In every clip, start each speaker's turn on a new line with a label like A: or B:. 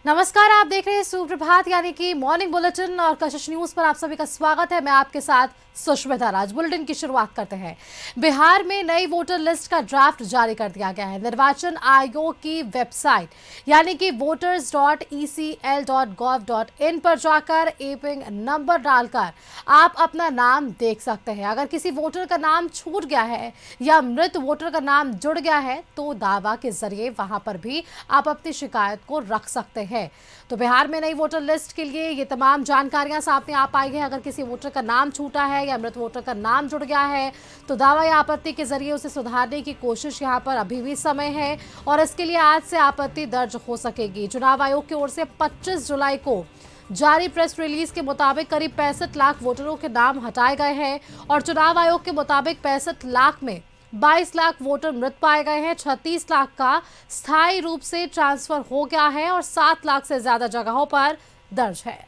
A: नमस्कार, आप देख रहे हैं सुप्रभात यानी कि मॉर्निंग बुलेटिन और कशिश न्यूज पर आप सभी का स्वागत है। मैं आपके साथ सुष्मिता राज। बुलेटिन की शुरुआत करते हैं। बिहार में नई वोटर लिस्ट का ड्राफ्ट जारी कर दिया गया है। निर्वाचन आयोग की वेबसाइट यानी कि voters.ecl.gov.in पर जाकर एपिंग नंबर डालकर आप अपना नाम देख सकते हैं। अगर किसी वोटर का नाम छूट गया है या मृत वोटर का नाम जुड़ गया है तो दावा के जरिए वहां पर भी आप अपनी शिकायत को रख सकते हैं। तो बिहार में नई वोटर लिस्ट के लिए ये तमाम जानकारियां सामने आ पाई है। अगर किसी वोटर का नाम छूटा है या मृत वोटर का नाम जुड़ गया है तो दावा या आपत्ति के जरिए उसे सुधारने की कोशिश यहाँ पर अभी भी समय है और इसके लिए आज से आपत्ति दर्ज हो सकेगी। चुनाव आयोग की ओर से 25 जुलाई को जारी प्रेस रिलीज के मुताबिक करीब 65 लाख वोटरों के नाम हटाए गए हैं और चुनाव आयोग के मुताबिक 65 लाख में 22 लाख वोटर मृत पाए गए हैं। 36 लाख का स्थायी रूप से ट्रांसफर हो गया है और 7 लाख से ज्यादा जगहों पर दर्ज है।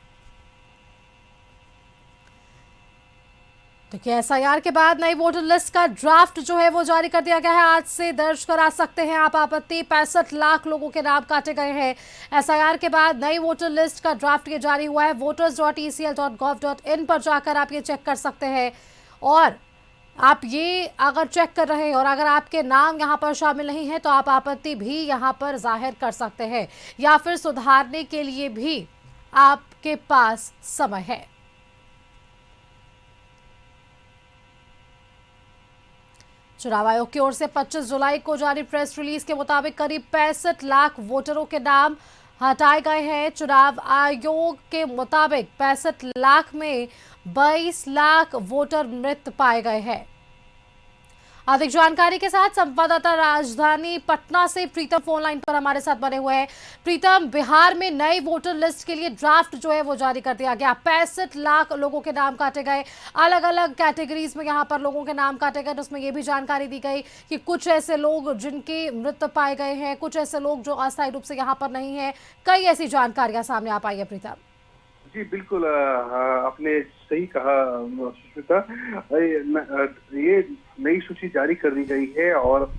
A: देखिए, एसआईआर के बाद नई वोटर लिस्ट का ड्राफ्ट जो है वो जारी कर दिया गया है। आज से दर्ज करा सकते हैं आप आपत्ति। 65 लाख लोगों के नाम काटे गए हैं। एसआईआर के बाद नई वोटर लिस्ट का ड्राफ्ट ये जारी हुआ है। voters.ecl.gov.in पर जाकर आप ये चेक कर सकते हैं और आप ये अगर चेक कर रहे हैं और अगर आपके नाम यहाँ पर शामिल नहीं है तो आप आपत्ति भी यहाँ पर जाहिर कर सकते हैं या फिर सुधारने के लिए भी आपके पास समय है। चुनाव आयोग की ओर से 25 जुलाई को जारी प्रेस रिलीज के मुताबिक करीब 65 लाख वोटरों के नाम हटाए गए हैं। चुनाव आयोग के मुताबिक 65 लाख में 22 लाख वोटर मृत पाए गए हैं। अधिक जानकारी के साथ संवाददाता राजधानी पटना से प्रीतम फोन लाइन पर हमारे साथ बने हुए हैं। प्रीतम, बिहार में नई वोटर लिस्ट के लिए ड्राफ्ट जो है वो जारी कर दिया गया। 65 लाख लोगों के नाम काटे गए, अलग अलग कैटेगरीज में यहाँ पर लोगों के नाम काटे गए। तो उसमें ये भी जानकारी दी गई कि कुछ ऐसे लोग जिनके मृत पाए गए हैं, कुछ ऐसे लोग जो अस्थायी रूप से यहाँ पर नहीं है। कई ऐसी जानकारियां सामने आ पाई है प्रीतम।
B: जी बिल्कुल, आपने सही कहा सुष्मिता। ये नई सूची जारी कर दी गई है और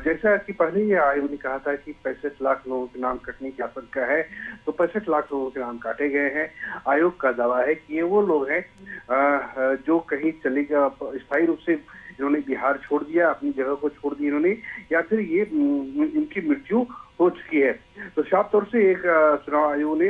B: जैसा कि पहले ही आयोग ने कहा था कि 65 लाख लोगों के नाम कटने की आशंका है, तो 65 लाख लोगों के नाम काटे गए हैं। आयोग का दावा है कि ये वो लोग हैं जो कहीं चले गए, स्थायी रूप से इन्होंने बिहार छोड़ दिया, अपनी जगह को छोड़ दी इन्होंने, या फिर ये इनकी मृत्यु हो चुकी है। तो साफ तौर से एक चुनाव आयोग ने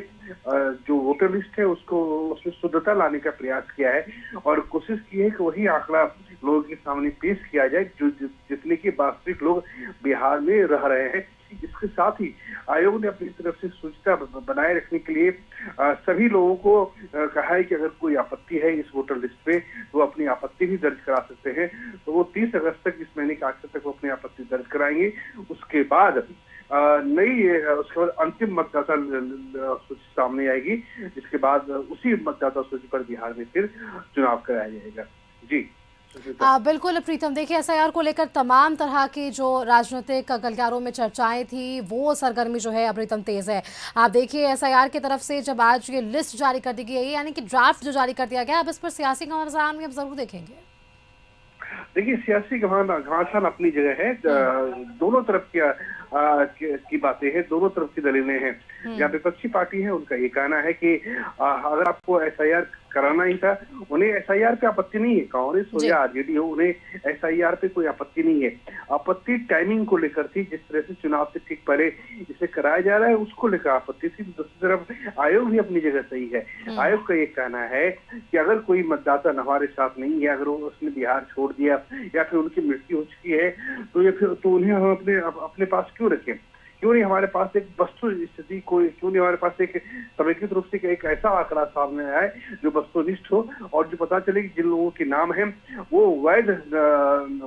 B: जो वोटर लिस्ट है उसको उसमें शुद्धता लाने का प्रयास किया है और कोशिश की है कि वही आंकड़ा लोगों के सामने पेश किया जाए जो जितने के वास्तविक लोग बिहार में रह रहे हैं। इसके साथ ही आयोग ने अपनी तरफ से शुद्धता बनाए रखने के लिए सभी लोगों को कहा है कि अगर कोई आपत्ति है इस वोटर लिस्ट पे तो वो अपनी आपत्ति भी दर्ज करा सकते हैं। तो वो 30 अगस्त तक, इस महीने के आखिर तक वो अपनी आपत्ति दर्ज कराएंगे। उसके बाद उसके बाद अंतिम मतदाता सूची सामने आएगी, जिसके बाद उसी मतदाता सूची पर बिहार में फिर चुनाव कराया जाएगा। जी
A: बिल्कुल प्रीतम, देखिए एसआईआर को लेकर तमाम तरह की जो राजनीतिक गलियारों में चर्चाएं थी वो सरगर्मी जो है अभी तेज है। आप देखिए एसआईआर की तरफ से जब आज ये लिस्ट जारी कर दी गई यानी कि ड्राफ्ट जो जारी कर दिया गया, अब इस पर सियासी घमासान भी अब जरूर देखेंगे।
B: देखिए, सियासी घमासान अपनी जगह है। दोनों तरफ की बातें हैं, दोनों तरफ की दलीलें हैं। जहाँ विपक्षी पार्टी है उनका ये कहना है कि अगर आपको एसआईआर कराना ही था, उन्हें एसआईआर पे आपत्ति नहीं है। कांग्रेस हो या आरजेडी हो, उन्हें एसआईआर पे कोई आपत्ति नहीं है। आपत्ति टाइमिंग को लेकर थी, जिस तरह से चुनाव से ठीक पहले इसे कराया जा रहा है उसको लेकर आपत्ति थी। दूसरी तरफ आयोग भी अपनी जगह सही है। आयोग का ये कहना है कि अगर कोई मतदाता हमारे साथ नहीं है, अगर उसने बिहार छोड़ दिया या फिर उनकी मृत्यु हो चुकी है तो ये फिर तो उन्हें हम अपने पास क्यों रखें? क्यों नहीं हमारे पास एक वस्तु स्थिति कोई, क्यों नहीं हमारे पास एक समेकित रूप से एक ऐसा आंकड़ा सामने आए जो वस्तुनिष्ठ हो और जो पता चले कि जिन लोगों के नाम हैं वो वैध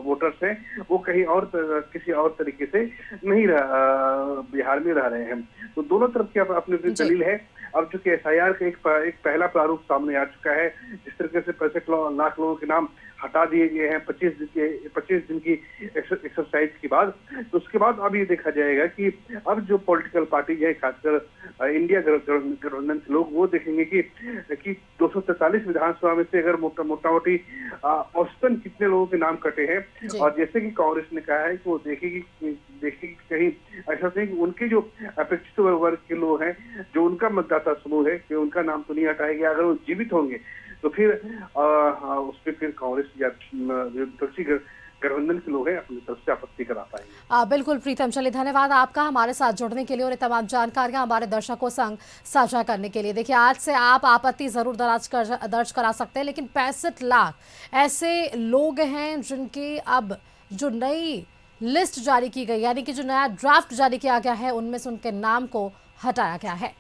B: वोटर्स हैं, वो कहीं और किसी और तरीके से नहीं बिहार में रह रहे हैं। तो दोनों तरफ की अपनी अपनी दलील है। अब चूंकि एसआईआर का एक पहला प्रारूप सामने आ चुका है, जिस तरीके से 65 लाख लोगों के नाम हटा दिए गए हैं 25 दिन की एक्सरसाइज के बाद। तो उसके बाद अब ये देखा जाएगा कि अब जो पॉलिटिकल पार्टी है, खासकर इंडिया गठबंधन के लोग, वो देखेंगे कि 243 विधानसभा में से अगर मोटी औसतन कितने लोगों के नाम कटे हैं।
A: जी।
B: और जैसे कि कांग्रेस ने कहा है कि वो देखेगी कि कहीं ऐसा नहीं कि उनके जो अपेक्षित वर्ग के लोग हैं, जो उनका मतदाता समूह है, कि उनका नाम तो नहीं हटाया गया। अगर वो जीवित होंगे तो फिर उस पर फिर कांग्रेस या विपक्षी गठबंधन के लोग हैं अपनी तरफ से आपत्ति करा पाएंगे।
A: बिल्कुल प्रीतम, चलिए धन्यवाद आपका हमारे साथ जुड़ने के लिए और ये तमाम जानकारियां हमारे दर्शकों संग साझा करने के लिए। देखिए, आज से आप आपत्ति जरूर दर्ज करा सकते हैं, लेकिन 65 लाख ऐसे लोग हैं जिनकी अब जो नई लिस्ट जारी की गई, यानी कि जो नया ड्राफ्ट जारी किया गया है, उनमें से उनके नाम को हटाया गया है।